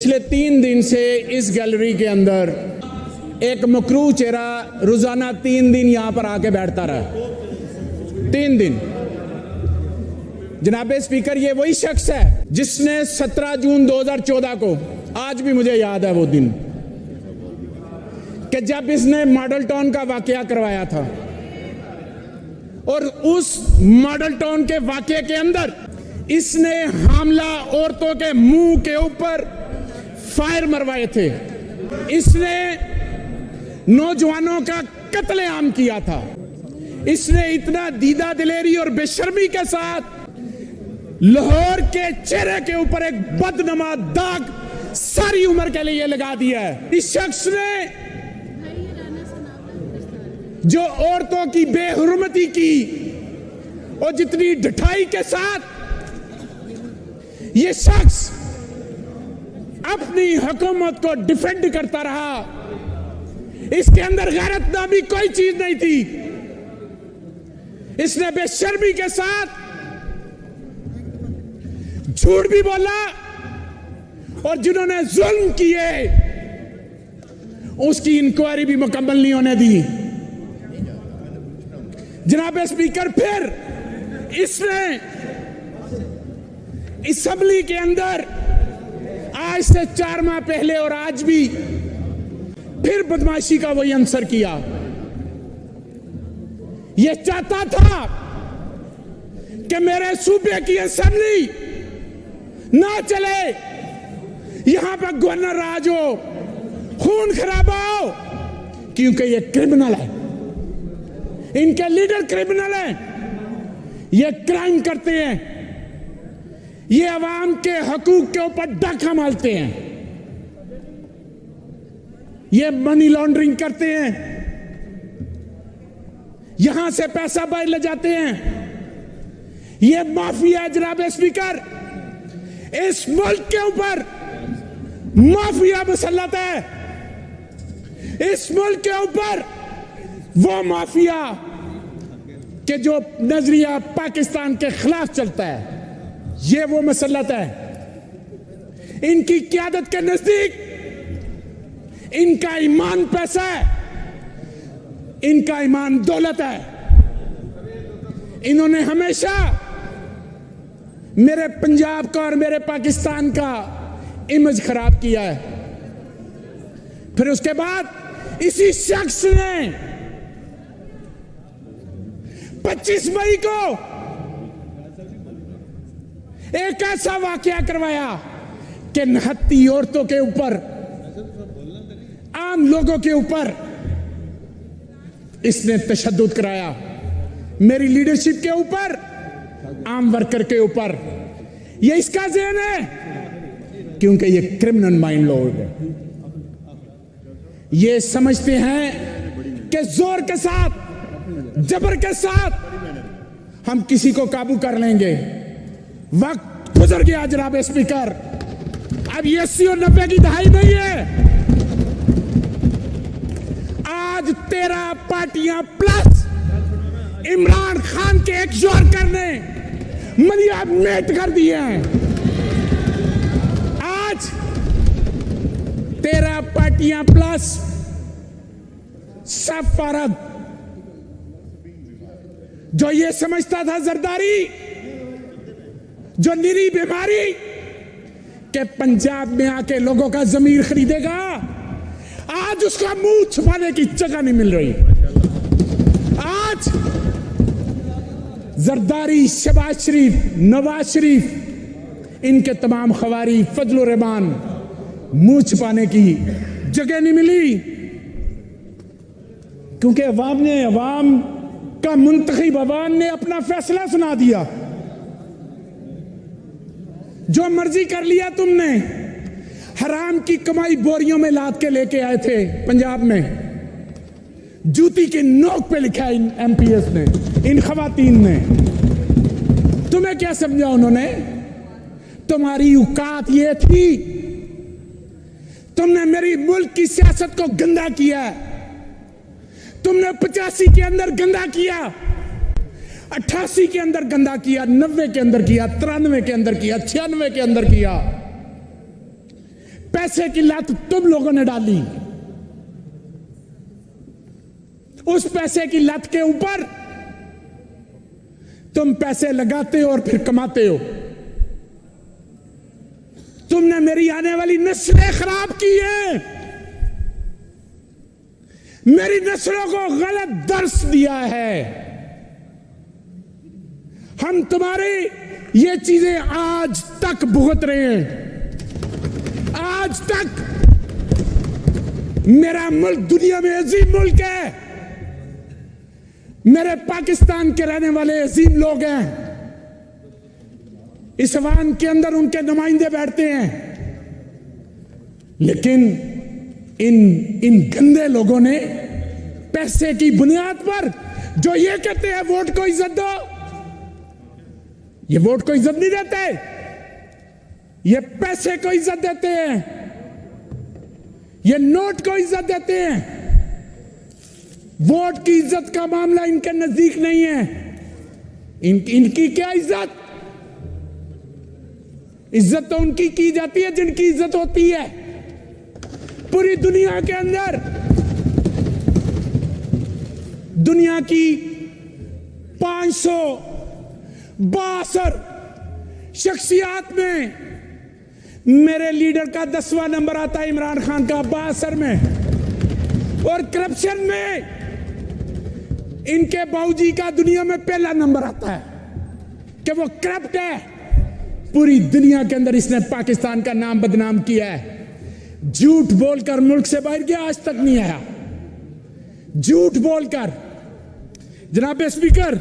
पिछले 3 दिन से इस गैलरी के अंदर एक मकरूह चेहरा रोजाना 3 दिन यहां पर आके बैठता रहा। 3 दिन। जनाब स्पीकर, ये वही शख्स है जिसने 17 जून 2014 को, आज भी मुझे याद है वो दिन, कि जब इसने मॉडल टाउन का वाकया करवाया था और उस मॉडल टाउन के वाकये के अंदर इसने हामला औरतों के मुंह के ऊपर फायर मरवाए थे। इसने नौजवानों का कत्लेआम किया था। इसने इतना दीदा दिलेरी और बेशर्मी के साथ लाहौर के चेहरे के ऊपर एक बदनमा दाग सारी उम्र के लिए लगा दिया है। इस शख्स ने जो औरतों की बेहुरमती की और जितनी ढठाई के साथ ये शख्स अपनी हुकूमत को डिफेंड करता रहा, इसके अंदर गैरत नामी कोई चीज नहीं थी। इसने बेशर्मी के साथ झूठ भी बोला और जिन्होंने जुल्म किए उसकी इंक्वायरी भी मुकम्मल नहीं होने दी। जनाब स्पीकर, फिर इसने असेंबली के अंदर आज से 4 माह पहले और आज भी फिर बदमाशी का वही आंसर किया। यह चाहता था कि मेरे सूबे की असेंबली ना चले, यहां पर गवर्नर राज हो, खून खराबा हो, क्योंकि ये क्रिमिनल है, इनके लीडर क्रिमिनल हैं, ये क्राइम करते हैं, ये अवाम के हकूक के ऊपर डाका मारते हैं, ये मनी लॉन्ड्रिंग करते हैं, यहां से पैसा बाहर ले जाते हैं, ये माफिया। जनाब स्पीकर, इस मुल्क के ऊपर माफिया मुसल्लत है। इस मुल्क के ऊपर वो माफिया कि जो नजरिया पाकिस्तान के खिलाफ चलता है, ये वो मुसल्लत है। इनकी क़यादत के नजदीक इनका ईमान पैसा है, इनका ईमान दौलत है। इन्होंने हमेशा मेरे पंजाब का और मेरे पाकिस्तान का इमेज खराब किया है। फिर उसके बाद इसी शख्स ने 25 मई को एक ऐसा वाकया करवाया कि नहत्ती औरतों के ऊपर, आम लोगों के ऊपर इसने तशद्दुद कराया, मेरी लीडरशिप के ऊपर, आम वर्कर के ऊपर। ये इसका ज़हन है क्योंकि ये क्रिमिनल माइंड लोग हैं। ये समझते हैं कि जोर के साथ, जबर के साथ हम किसी को काबू कर लेंगे। वक्त गुजर गया जनाब स्पीकर, अब ये 80 और 90 की दहाई नहीं है। आज 13 पार्टियां प्लस इमरान खान के एक जोरकर ने मलिया मेट कर दिए हैं। आज 13 पार्टियां प्लस सब फर्द, जो ये समझता था जरदारी, जो निरी बीमारी के पंजाब में आके लोगों का जमीर खरीदेगा, आज उसका मुंह छुपाने की जगह नहीं मिल रही। आज जरदारी, शहबाज शरीफ, नवाज शरीफ, इनके तमाम खवारी, फजल रहमान, मुंह छुपाने की जगह नहीं मिली, क्योंकि अवाम का मुंतखब अवाम ने अपना फैसला सुना दिया। जो मर्जी कर लिया तुमने। हराम की कमाई बोरियों में लाद के लेके आए थे पंजाब में, जूती की नोक पे लिखा इन एमपीएस ने, इन खवातीन ने। तुम्हें क्या समझा उन्होंने? तुम्हारी औकात ये थी, तुमने मेरी मुल्क की सियासत को गंदा किया। तुमने 85 के अंदर गंदा किया, 88 के अंदर गंदा किया, 90 के अंदर किया, 93 के अंदर किया, 96 के अंदर किया। पैसे की लत तुम लोगों ने डाली। उस पैसे की लत के ऊपर तुम पैसे लगाते हो और फिर कमाते हो। तुमने मेरी आने वाली नस्लें खराब की है, मेरी नस्लों को गलत दर्स दिया है। हम तुम्हारी ये चीजें आज तक भुगत रहे हैं। आज तक मेरा मुल्क दुनिया में अजीम मुल्क है, मेरे पाकिस्तान के रहने वाले अजीम लोग हैं, इस अवाम के अंदर उनके नुमाइंदे बैठते हैं, लेकिन इन गंदे लोगों ने पैसे की बुनियाद पर जो ये कहते हैं वोट को इज्जत दो, ये वोट को इज्जत नहीं देते, ये पैसे को इज्जत देते हैं, ये नोट को इज्जत देते हैं। वोट की इज्जत का मामला इनके नजदीक नहीं है। इनकी क्या इज्जत? इज्जत तो उनकी की जाती है जिनकी इज्जत होती है। पूरी दुनिया के अंदर, दुनिया की 562 शख्सियात में मेरे लीडर का 10वां नंबर आता है, इमरान खान का 62 में। और करप्शन में इनके बाबूजी का दुनिया में पहला नंबर आता है कि वो करप्ट है। पूरी दुनिया के अंदर इसने पाकिस्तान का नाम बदनाम किया है। झूठ बोलकर मुल्क से बाहर गया, आज तक नहीं आया। झूठ बोलकर। जनाब स्पीकर,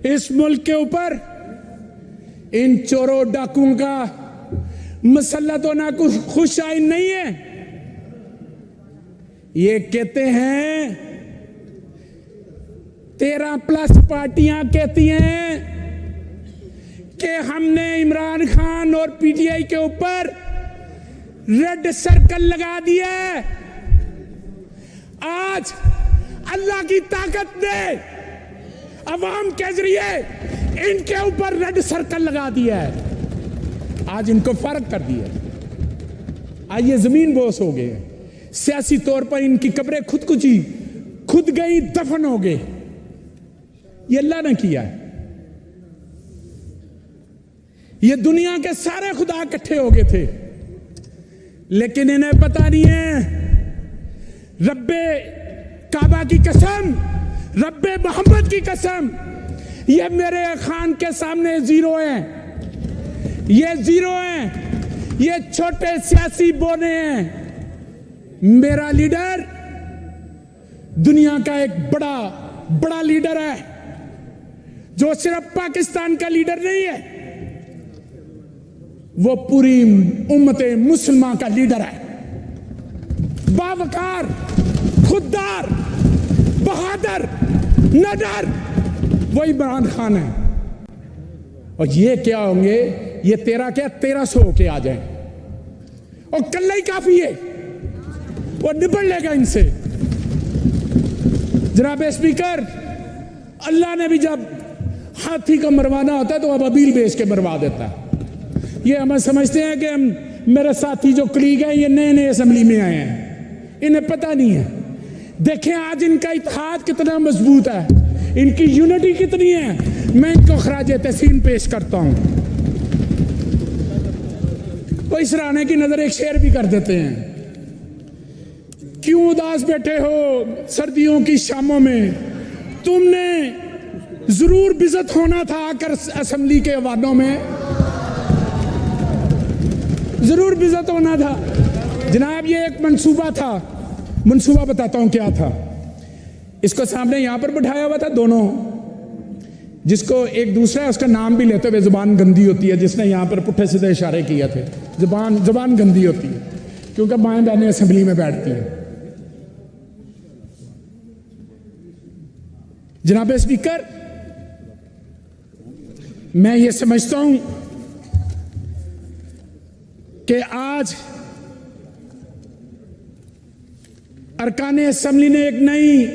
इस मुल्क के ऊपर इन चोरों डाकुओं का मसला तो ना कुछ खुश आइन नहीं है। ये कहते हैं 13+ पार्टियां कहती हैं कि हमने इमरान खान और पीटीआई के ऊपर रेड सर्कल लगा दिया। आज अल्लाह की ताकत ने अवाम के जरिए इनके ऊपर रेड सर्कल लगा दिया है। आज इनको फर्क कर दिया। आज ये जमीन बोस हो गए। सियासी तौर पर इनकी कब्रें खुदकुशी, खुद गई, दफन हो गए। ये अल्लाह ने किया है। ये दुनिया के सारे खुदा इकट्ठे हो गए थे, लेकिन इन्हें पता नहीं है। रब्बे काबा की कसम, रब्बे मोहम्मद की कसम, ये मेरे खान के सामने जीरो हैं। ये जीरो हैं, ये छोटे सियासी बोने हैं। मेरा लीडर दुनिया का एक बड़ा लीडर है, जो सिर्फ पाकिस्तान का लीडर नहीं है, वो पूरी उम्मते मुसलमान का लीडर है। बावकार, खुददार, बहादुर, नडर, वो इमरान खान है। और ये क्या होंगे? ये 1300 होके आ जाए और कल ही काफी है, वो निपट लेगा इनसे। जनाब स्पीकर, अल्लाह ने भी जब हाथी को मरवाना होता है तो अब अबील बेच के मरवा देता है। ये हम समझते हैं कि मेरे साथी जो कलीग हैं ये नए नए असेंबली में आए हैं, इन्हें पता नहीं है। देखें आज इनका इत्तेहाद कितना मजबूत है, इनकी यूनिटी कितनी है। मैं इनको खराजे तहसीन पेश करता हूं। वो इस राने की नजर एक शेर भी कर देते हैं। क्यों उदास बैठे हो सर्दियों की शामों में, तुमने जरूर बिजत होना था आकर असेंबली के वादों में, जरूर बिजत होना था। जनाब ये एक मंसूबा था, मंसूबा बताता हूं क्या था। इसको सामने यहां पर बिठाया हुआ था दोनों, जिसको एक दूसरा है उसका नाम भी लेते हुए जुबान गंदी होती है, जिसने यहां पर पुट्ठे सीधे इशारे किए थे। जुबान गंदी होती है क्योंकि माएं बहनें असेंबली में बैठती हैं। जनाब स्पीकर, मैं ये समझता हूं कि आज अरकान असेंबली ने एक नई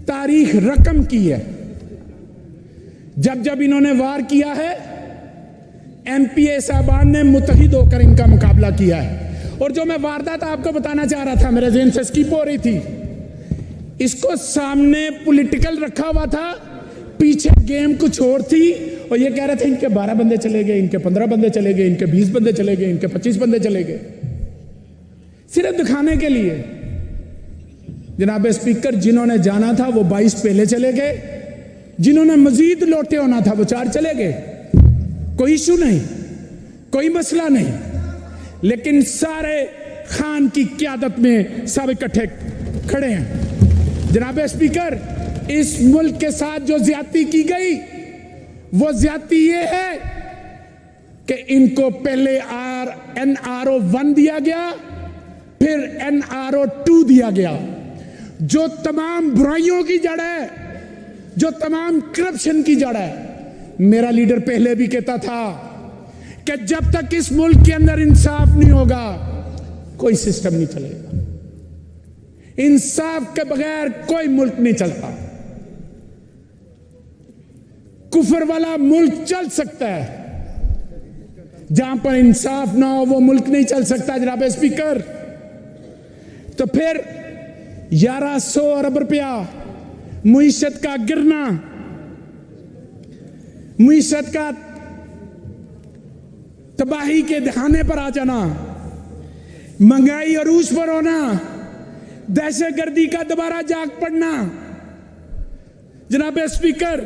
तारीख रकम की है। जब जब इन्होंने वार किया है, एमपीए साहबान ने मुत्तहिद होकर इनका मुकाबला किया है। और जो मैं वारदात आपको बताना चाह रहा था, मेरे ज़हन से स्किप हो रही थी, इसको सामने पॉलिटिकल रखा हुआ था, पीछे गेम कुछ और थी, और ये कह रहे थे इनके 12 बंदे चले गए, इनके 15 बंदे चले गए, इनके 20 बंदे चले गए, इनके 25 बंदे चले गए, सिर्फ दिखाने के लिए। जनाब स्पीकर, जिन्होंने जाना था वो 22 पहले चले गए, जिन्होंने मजीद लौटे होना था वो 4 चले गए। कोई इशू नहीं, कोई मसला नहीं, लेकिन सारे खान की क्यादत में सब इकट्ठे खड़े हैं। जनाब स्पीकर, इस मुल्क के साथ जो ज्यादती की गई वो ज्यादती ये है कि इनको पहले NRO 1 दिया गया, फिर NRO 2 दिया गया। जो तमाम बुराइयों की जड़ है, जो तमाम करप्शन की जड़ है, मेरा लीडर पहले भी कहता था कि जब तक इस मुल्क के अंदर इंसाफ नहीं होगा कोई सिस्टम नहीं चलेगा। इंसाफ के बगैर कोई मुल्क नहीं चलता। कुफर वाला मुल्क चल सकता है, जहां पर इंसाफ ना हो वो मुल्क नहीं चल सकता। जनाब स्पीकर, तो फिर 1100 अरब रुपया मुईशत का गिरना, मुईशत का तबाही के दहाने पर आ जाना, महंगाई अरूज पर होना, दहशतगर्दी का दोबारा जाग पड़ना, जनाब स्पीकर,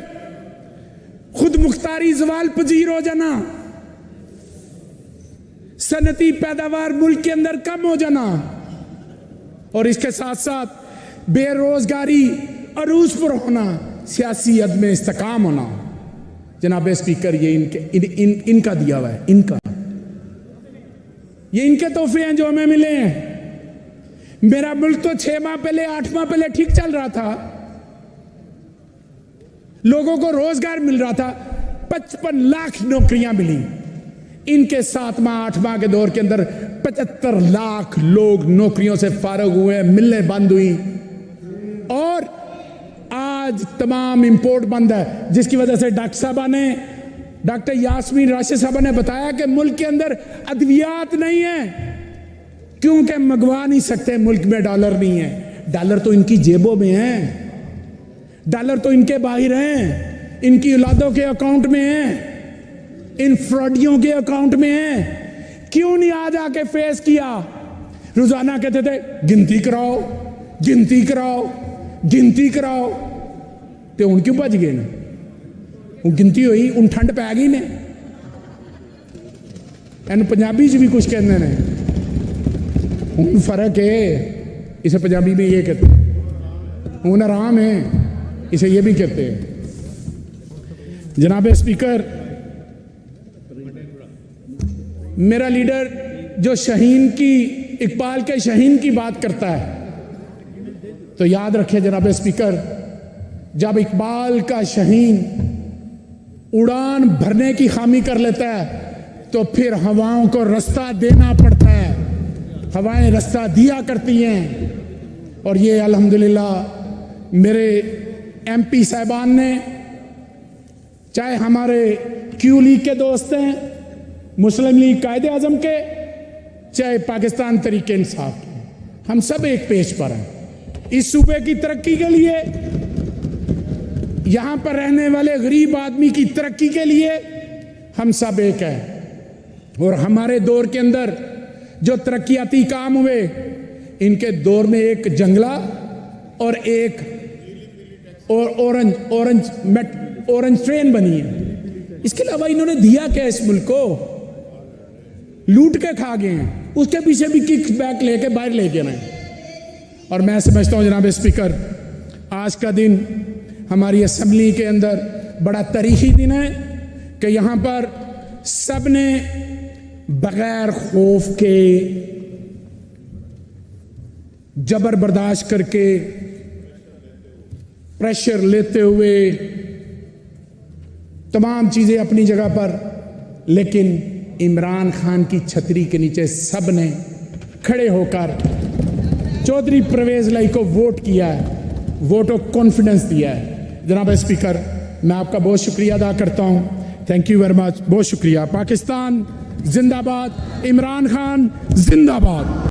खुद मुख्तारी जवाल पजीर हो जाना, सनती पैदावार मुल्क के अंदर कम हो जाना, और इसके साथ साथ बेरोजगारी अरूज पर होना, सियासी अदम इस्तेकाम होना। जनाब स्पीकर, ये इनका दिया हुआ है, ये इनके तोहफे हैं जो हमें मिले हैं। मेरा मुल्क तो 6 माह पहले 8 माह पहले ठीक चल रहा था, लोगों को रोजगार मिल रहा था, 55 लाख नौकरियां मिली। इनके 7 माह 8 माह के दौर के अंदर 75 लाख लोग नौकरियों से फारग हुए, मिलने बंद हुई, और आज तमाम इंपोर्ट बंद है, जिसकी वजह से डॉक्टर यास्मीन राशिद साहबा ने बताया कि मुल्क के अंदर अद्वियात नहीं है, क्योंकि मंगवा नहीं सकते, मुल्क में डॉलर नहीं है। डॉलर तो इनकी जेबों में है, डॉलर तो इनके बाहर हैं, इनकी औलादों के अकाउंट में है, इन फ्रॉडियों के अकाउंट में है। क्यों नहीं आज आके फेस किया? रोजाना कहते थे गिनती कराओ, गिनती कराओ, गिनती कराओ, तो हूं क्यों भज गए ने? हूं गिनती हुई, हूं ठंड पै गई ने। इन पंजाबी च भी कुछ कहते हैं, हूं फर्क है, इसे पंजाबी में ये कहते हैं, हूं आराम है, इसे ये भी कहते हैं। जनाब स्पीकर, मेरा लीडर जो शाहीन की, इकबाल के शाहीन की बात करता है, तो याद रखिए जनाब स्पीकर, जब इकबाल का शाहीन उड़ान भरने की खामी कर लेता है तो फिर हवाओं को रास्ता देना पड़ता है, हवाएं रास्ता दिया करती हैं। और ये अल्हम्दुलिल्लाह मेरे MP साहिबान ने, चाहे हमारे क्यू लीग के दोस्त हैं, मुस्लिम लीग कायदे आजम के, चाहे पाकिस्तान तरीके इंसाफ के, हम सब एक पेज पर हैं। इस सूबे की तरक्की के लिए, यहां पर रहने वाले गरीब आदमी की तरक्की के लिए हम सब एक हैं। और हमारे दौर के अंदर जो तरक्याती काम हुए, इनके दौर में एक जंगला और एक ऑरेंज ट्रेन बनी है। इसके अलावा इन्होंने दिया क्या इस मुल्क को? लूट के खा गए हैं, उसके पीछे भी किक बैक लेके बाहर लेके आए। और मैं समझता हूं जनाब स्पीकर, आज का दिन हमारी असेंबली के अंदर बड़ा तारीखी दिन है कि यहां पर सब ने बगैर खौफ के, जबर बर्दाश्त करके, प्रेशर लेते हुए, तमाम चीजें अपनी जगह पर, लेकिन इमरान खान की छतरी के नीचे सब ने खड़े होकर चौधरी परवेज लाई को वोट किया है, वोट ऑफ कॉन्फिडेंस दिया है। जनाब स्पीकर, मैं आपका बहुत शुक्रिया अदा करता हूं थैंक यू वेरी मच, बहुत शुक्रिया। पाकिस्तान जिंदाबाद, इमरान खान जिंदाबाद।